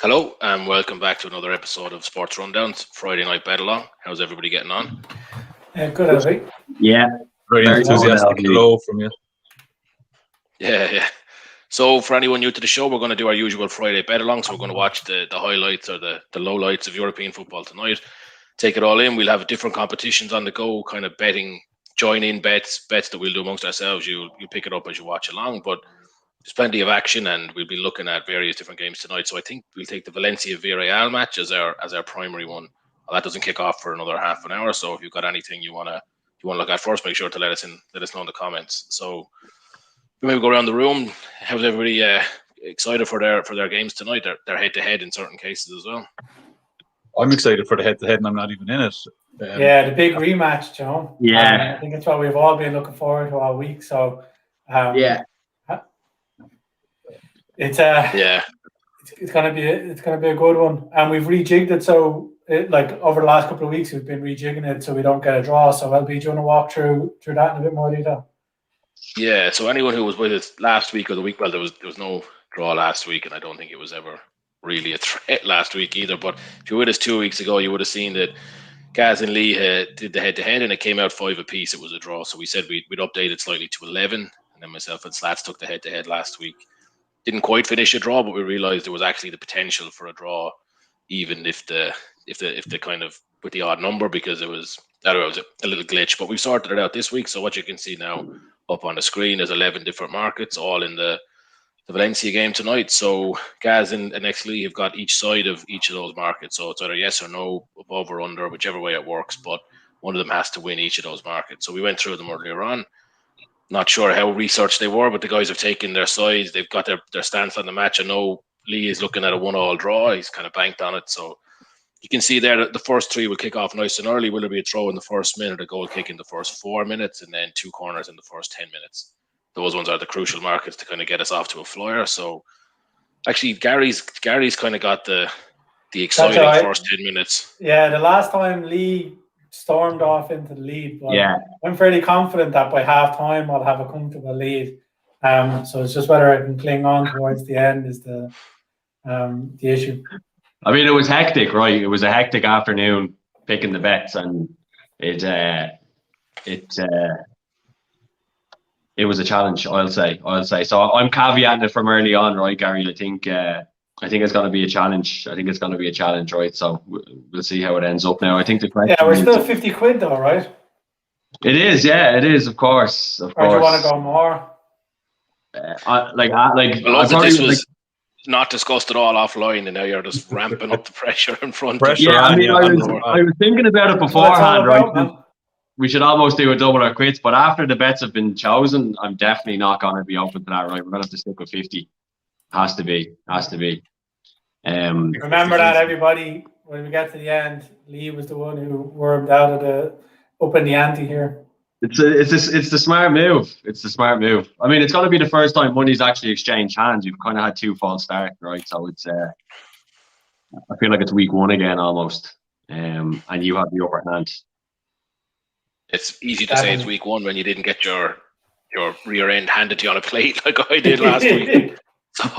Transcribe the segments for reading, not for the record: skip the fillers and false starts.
Hello and welcome back to another episode of Sports Rundown's Friday Night Betalong. How's everybody getting on? Good, Elvie. Yeah, very enthusiastic hello from you. Yeah. So for anyone new to the show, we're going to do our usual Friday Bet-along. So we're going to watch the highlights or the lowlights of European football tonight. Take it all in. We'll have different competitions on the go, kind of betting, join-in bets that we'll do amongst ourselves. You pick it up as you watch along, but there's plenty of action, and we'll be looking at various different games tonight. So I think we'll take the Valencia Villarreal match as our primary one. Well, that doesn't kick off for another half an hour. So if you've got anything you want to look at first, make sure to let us know in the comments. So we maybe go around the room. How's everybody excited for their games tonight? They're head to head in certain cases as well. I'm excited for the head to head, and I'm not even in it. The big rematch, Joe. Yeah, I think it's what we've all been looking forward to all week. So it's gonna be a good one, and we've rejigged it. So over the last couple of weeks, we've been rejigging it so we don't get a draw. So LB, do you want to walk through that in a bit more detail? Yeah. So anyone who was with us last week or the week, well, there was no draw last week, and I don't think it was ever really a threat last week either. But if you were with us 2 weeks ago, you would have seen that Gaz and Lee did the head-to-head, and it came out 5 apiece. It was a draw. So we said we'd update it slightly to 11, and then myself and Slats took the head-to-head last week. Didn't quite finish a draw, but we realised there was actually the potential for a draw, even if the kind of with the odd number, because it was a little glitch. But we sorted it out this week. So what you can see now up on the screen is 11 different markets, all in the Valencia game tonight. So Gaz and Lee have got each side of each of those markets. So it's either yes or no, above or under, whichever way it works. But one of them has to win each of those markets. So we went through them earlier on. Not sure how researched they were, but the guys have taken their sides. They've got their stance on the match. I know Lee is looking at a 1-1 draw. He's kind of banked on it. So you can see there that the first 3 will kick off nice and early. Will there be a throw in the first minute, a goal kick in the first 4 minutes, and then 2 corners in the first 10 minutes? Those ones are the crucial markets to kind of get us off to a flyer. So actually, Gary's kind of got the exciting first 10 minutes. Yeah, the last time Lee stormed off into the lead, but I'm fairly confident that by half time I'll have a comfortable lead. So it's just whether I can cling on towards the end is the issue. I mean, it was hectic, right? It was a hectic afternoon picking the bets, and it was a challenge. I'll say. So I'm caveating it from early on, right, Gary? I think it's going to be a challenge. Right? So we'll see how it ends up now. I think the question. Yeah, we're still 50 quid though, right? It is. Yeah, it is. Of course. Or do you want to go more? This was not discussed at all offline, and now you're just ramping up the pressure in front. I was thinking about it beforehand, right? We should almost do a double or quits, but after the bets have been chosen, I'm definitely not going to be open to that, right? We're going to have to stick with 50. Has to be. Remember that, everybody. When we get to the end, Lee was the one who wormed out of up in the ante here. It's the smart move. I mean, it's going to be the first time money's actually exchanged hands. We've kind of had 2 false starts, right? So it's I feel like it's week 1 again almost, and you have the upper hand. It's easy to say it's week 1 when you didn't get your rear end handed to you on a plate like I did last week. So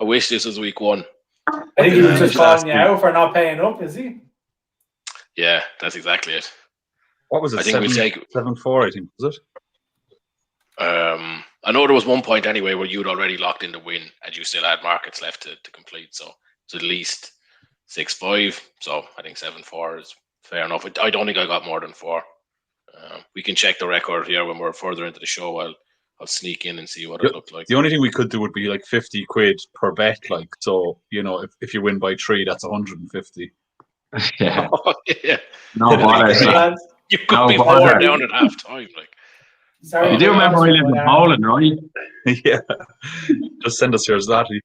I wish this was week 1. I think he was just calling you out for not paying up, is he? Yeah, that's exactly it. What was it? I think 7-4, I think, was it? I know there was one point anyway where you'd already locked in the win and you still had markets left to complete. So it's at least 6-5. So I think 7-4 is fair enough. I don't think I got more than 4. We can check the record here when we're further into the show. I'll sneak in and see what it looked like. The only thing we could do would be like 50 quid per bet. Like, so, you know, if you win by 3, that's 150. Yeah. Oh, yeah. No bother. You could be 4 down at half time. Like, sorry, you do remember I lived in Poland, right? Yeah. Just send us your Zlati.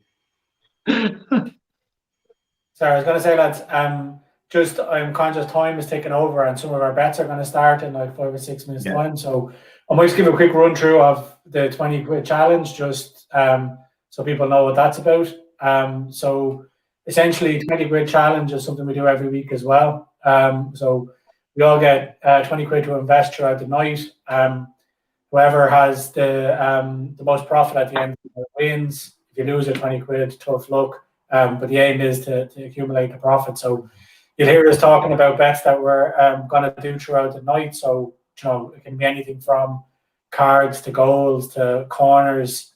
Sorry, I was going to say, lads, I'm conscious time is taking over and some of our bets are going to start in like 5 or 6 minutes time. So I might just give a quick run through of the 20 quid challenge, just so people know what that's about. So essentially 20 quid challenge is something we do every week as well. So we all get 20 quid to invest throughout the night. Whoever has the most profit at the end wins. If you lose your 20 quid, tough luck. but the aim is to accumulate the profit. So you'll hear us talking about bets that we're going to do throughout the night. So, it can be anything from cards to goals to corners.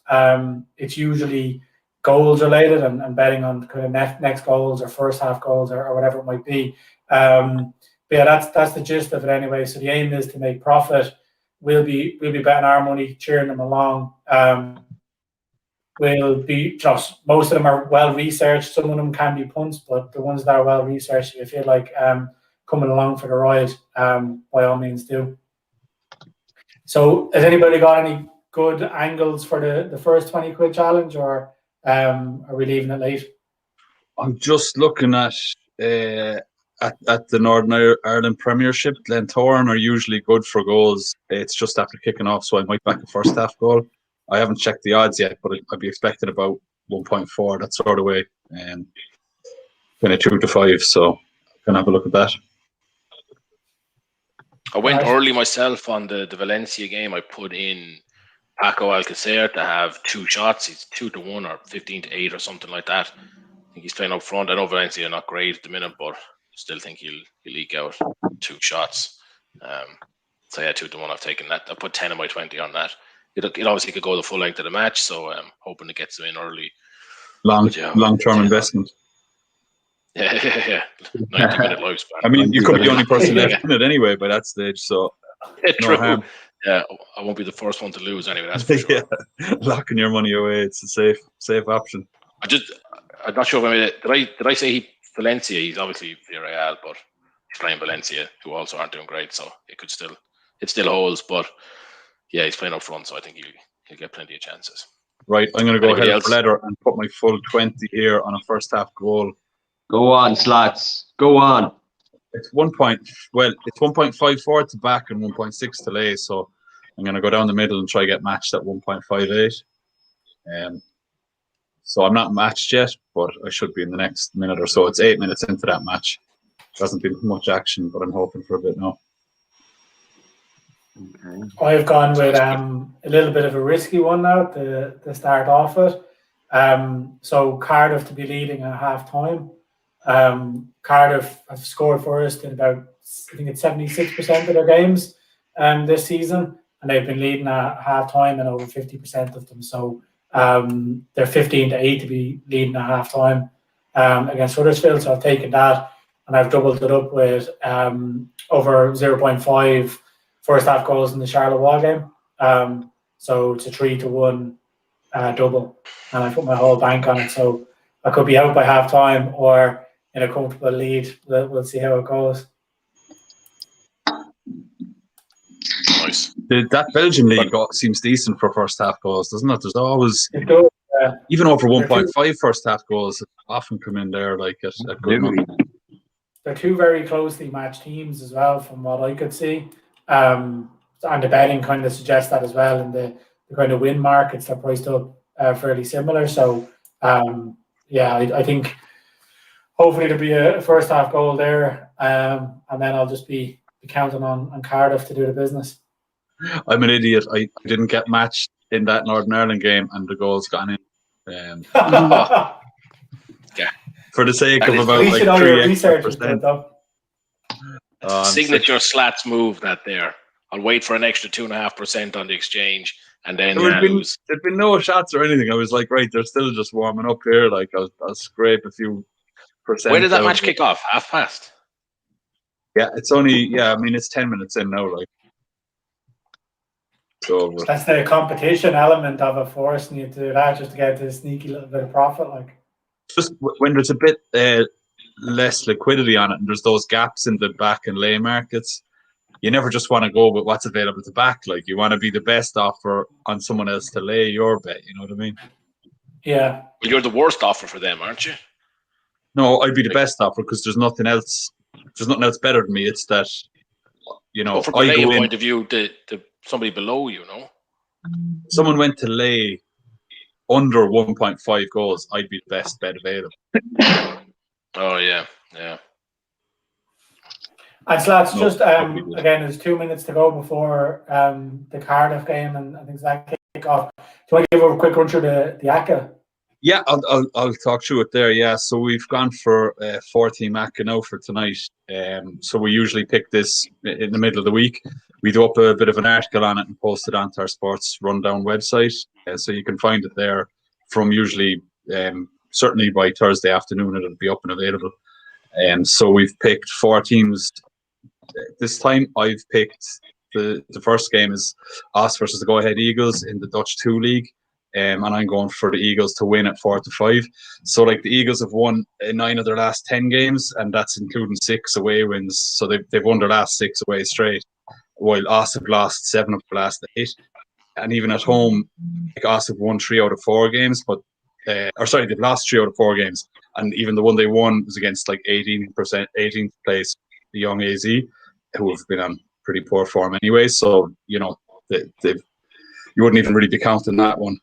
It's usually goals related and betting on kind of next goals or first half goals or whatever it might be. But yeah, that's the gist of it anyway. So the aim is to make profit. We'll be betting our money, cheering them along. Will be just, most of them are well researched. Some of them can be punts, but the ones that are well researched, if you feel like coming along for the ride, by all means do. So has anybody got any good angles for the first 20 quid challenge, or are we leaving it late? I'm just looking at the Northern Ireland Premiership. Glentoran are usually good for goals. It's just after kicking off, so I might back a first half goal. I haven't checked the odds yet, but I'd be expecting about 1.4, that sort of way. Kind of 2 to 5, so I can have a look at that. I went early myself on the Valencia game. I put in Paco Alcacer to have 2 shots. He's 2 to 1 or 15 to 8 or something like that. I think he's playing up front. I know Valencia are not great at the minute, but still think he'll eke out 2 shots. So yeah, 2 to 1. I've taken that. I put 10 of my 20 on that. It obviously could go the full length of the match, so I'm hoping to get some in early. Long-term investment. Yeah. 90-minute lifespan. I mean, you could be the only person left in it anyway by that stage, so no harm. Yeah, I won't be the first one to lose anyway, that's for sure. Yeah. Locking your money away, it's a safe option. I'm not sure if did I say Valencia? He's obviously Villarreal, but he's playing Valencia, who also aren't doing great, so it still holds, but yeah, he's playing up front, so I think he'll get plenty of chances. Right, I'm going to go ahead for leather and put my full 20 here on a first half goal. Go on, Slats. Go on. It's 1.54 to back and 1.6 to lay, so I'm going to go down the middle and try to get matched at 1.58. So I'm not matched yet, but I should be in the next minute or so. It's 8 minutes into that match. There hasn't been much action, but I'm hoping for a bit now. Okay. I've gone with a little bit of a risky one now to start off with. So Cardiff to be leading at half time. Cardiff have scored first in about, I think it's 76% of their games this season, and they've been leading at half time in over 50% of them. So they're 15 to 8 to be leading at half time against Huddersfield. So I've taken that and I've doubled it up with over 0.5 first half goals in the Charleroi game. So it's a 3 to 1 double, and I put my whole bank on it. So I could be out by half time or in a comfortable lead. We'll see how it goes. Nice. That Belgian league seems decent for first half goals, doesn't it? There's always, even over 1.5 first half goals, often come in there like at good money. They're 2 very closely matched teams as well, from what I could see. And the betting kind of suggests that as well. And the kind of win markets are priced up fairly similar. So, I think hopefully there'll be a first half goal there. And then I'll just be counting on Cardiff to do the business. I'm an idiot. I didn't get matched in that Northern Ireland game, and the goal's gone in. Yeah. For the sake of about like 3%. Signature Slats move that there. I'll wait for an extra 2.5% on the exchange, and then there'd been no shots or anything. I was like, right, they're still just warming up here. Like I'll scrape a few percent. Where did that match kick off? 1/2 past. Yeah, it's only I mean it's 10 minutes in now, like. So that's the competition element of it, forcing you to do that just to get the sneaky little bit of profit, like. Just when there's a bit less liquidity on it, and there's those gaps in the back and lay markets, you never just want to go with what's available to back. Like you want to be the best offer on someone else to lay your bet. You know what I mean? Yeah. Well, you're the worst offer for them, aren't you? No, I'd be the best offer because there's nothing else. There's nothing else better than me. It's that, Well, from a laying point of view, the somebody below you, someone went to lay under 1.5 goals, I'd be the best bet available. Oh yeah. And Slats, just again, there's 2 minutes to go before the Cardiff game and things that kick off. Do you want to give a quick run through the ACCA? Yeah, I'll talk through it there. Yeah, so we've gone for 4-team ACCA now for tonight. So we usually pick this in the middle of the week. We do up a bit of an article on it and post it onto our SportsRunDown website. So you can find it there from usually, certainly by Thursday afternoon, it'll be up and available. So we've picked 4 teams. This time I've picked the first game is us versus the Go Ahead Eagles in the Dutch 2 League. And I'm going for the Eagles to win at 4-5. So like the Eagles have won 9 of their last 10 games, and that's including 6 away wins. So they've won their last 6 away straight, while us have lost 7 of their last 8. And even at home, like us have won 3 out of 4 games, but they've lost 3 out of 4 games. And even the one they won was against like 18th place, the young AZ, who have been on pretty poor form anyway. So, you know, you wouldn't even really be counting that one.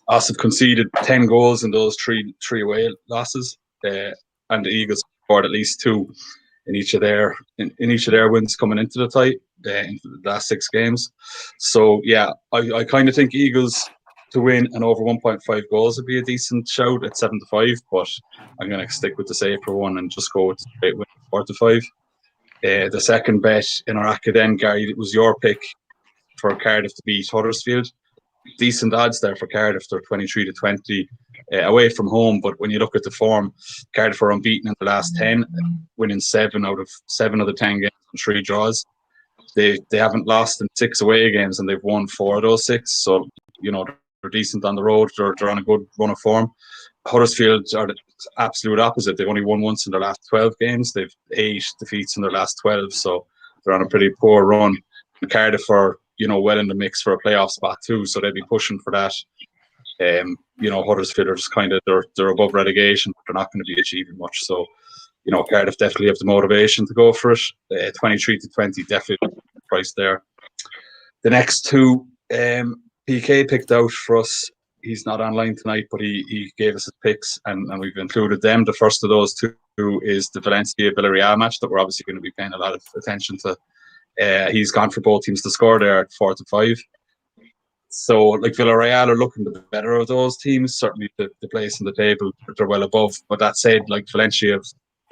Us have conceded 10 goals in those three away losses, and the Eagles scored at least 2 in each of their wins coming into the tie in the last 6 games. So yeah, I kind of think Eagles to win and over 1.5 goals would be a decent shout at 7-5, but I'm going to stick with the safer one and just go with the straight win 4-5. The second bet in our ACCA then, Gary, it was your pick for Cardiff to beat Huddersfield. Decent odds there for Cardiff. They're 23-20 away from home, but when you look at the form, Cardiff are unbeaten in the last 10, winning 7 out of the 10 games and 3 draws. They haven't lost in 6 away games, and they've won 4 of those 6. So, you know, they're decent on the road. They're on a good run of form. Huddersfield are the absolute opposite. They've only won once in their last 12 games. They've 8 defeats in their last 12, so they're on a pretty poor run. And Cardiff are, you know, well in the mix for a playoff spot too, so they'll be pushing for that. You know, Huddersfield are just kind of they're above relegation, but they're not going to be achieving much. So, you know, Cardiff definitely have the motivation to go for it. 23-20, definitely price there. The next 2, PK picked out for us. He's not online tonight, but he gave us his picks, and we've included them. The first of those 2 is the Valencia Villarreal match that we're obviously going to be paying a lot of attention to. He's gone for both teams to score there at 4-5. So, like, Villarreal are looking the better of those teams. Certainly, the place in the table, they're well above. But that said, like, Valencia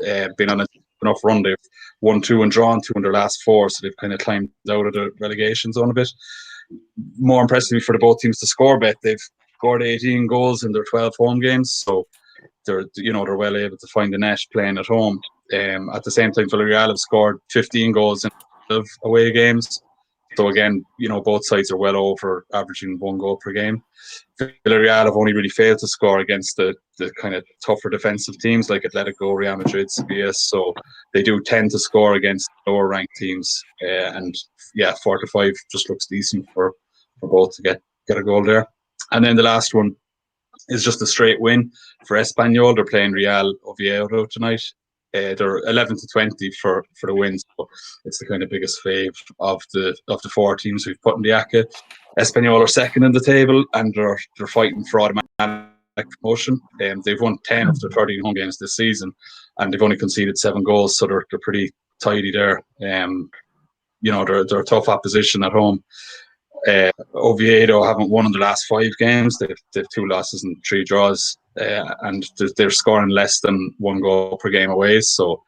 have been on enough run. They've won 2 and drawn 2 in their last 4, so they've kind of climbed out of the relegation zone a bit. More impressively for the both teams to score bet, they've scored 18 goals in their 12 home games. So they're well able to find the net playing at home. At the same time, Villarreal have scored 15 goals in away games. So again, you know, both sides are well over averaging 1 goal per game. Villarreal have only really failed to score against the kind of tougher defensive teams like Atletico, Real Madrid, Sevilla. So they do tend to score against lower ranked teams. And yeah, 4-5 just looks decent for both to get a goal there. And then the last one is just a straight win for Espanyol. They're playing Real Oviedo tonight. They're 11-20 for the win. So it's the kind of biggest fave of the 4 teams we've put in the ACCA. Espanyol are second in the table, and they're fighting for automatic promotion. They've won 10 of their 13 home games this season, and they've only conceded 7 goals, so they're pretty tidy there. You know, they're a tough opposition at home. Oviedo haven't won in the last 5 games. They've 2 losses and 3 draws, and they're scoring less than 1 goal per game away. So,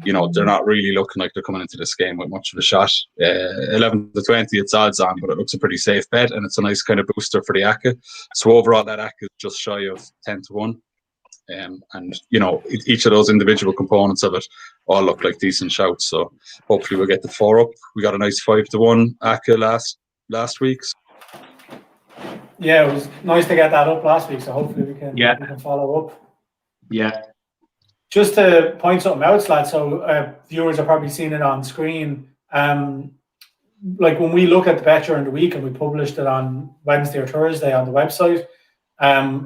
you know, they're not really looking like they're coming into this game with much of a shot. 11-20, it's odds on, but it looks a pretty safe bet, and it's a nice kind of booster for the ACCA. So overall, that ACCA is just shy of 10-1. And, you know, each of those individual components of it all look like decent shouts. So hopefully we'll get the 4 up. We got a nice 5-1 ACCA last week. Yeah, it was nice to get that up last week, so hopefully we can follow up. Yeah. Just to point something out, lads, so viewers are probably seeing it on screen. Like when we look at the bet during the week and we published it on Wednesday or Thursday on the website,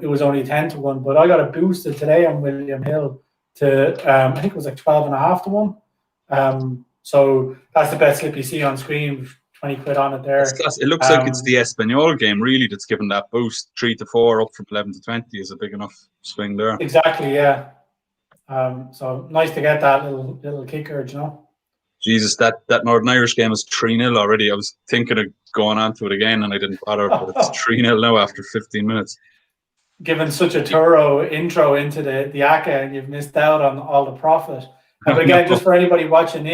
it was only 10-1, but I got it boosted today on William Hill to I think it was like 12.5-1. So that's the bet slip you see on screen. 20 quid on it there. It looks like it's the Espanyol game really that's given that boost. 3-4 up from 11-20 is a big enough swing there. Exactly, yeah. So nice to get that little kicker, you know. Jesus, that Northern Irish game is 3-0 already. I was thinking of going on to it again and I didn't bother, but it's 3-0 now after 15 minutes. given such a thorough intro into the ACCA, and you've missed out on all the profit. But again, just for anybody watching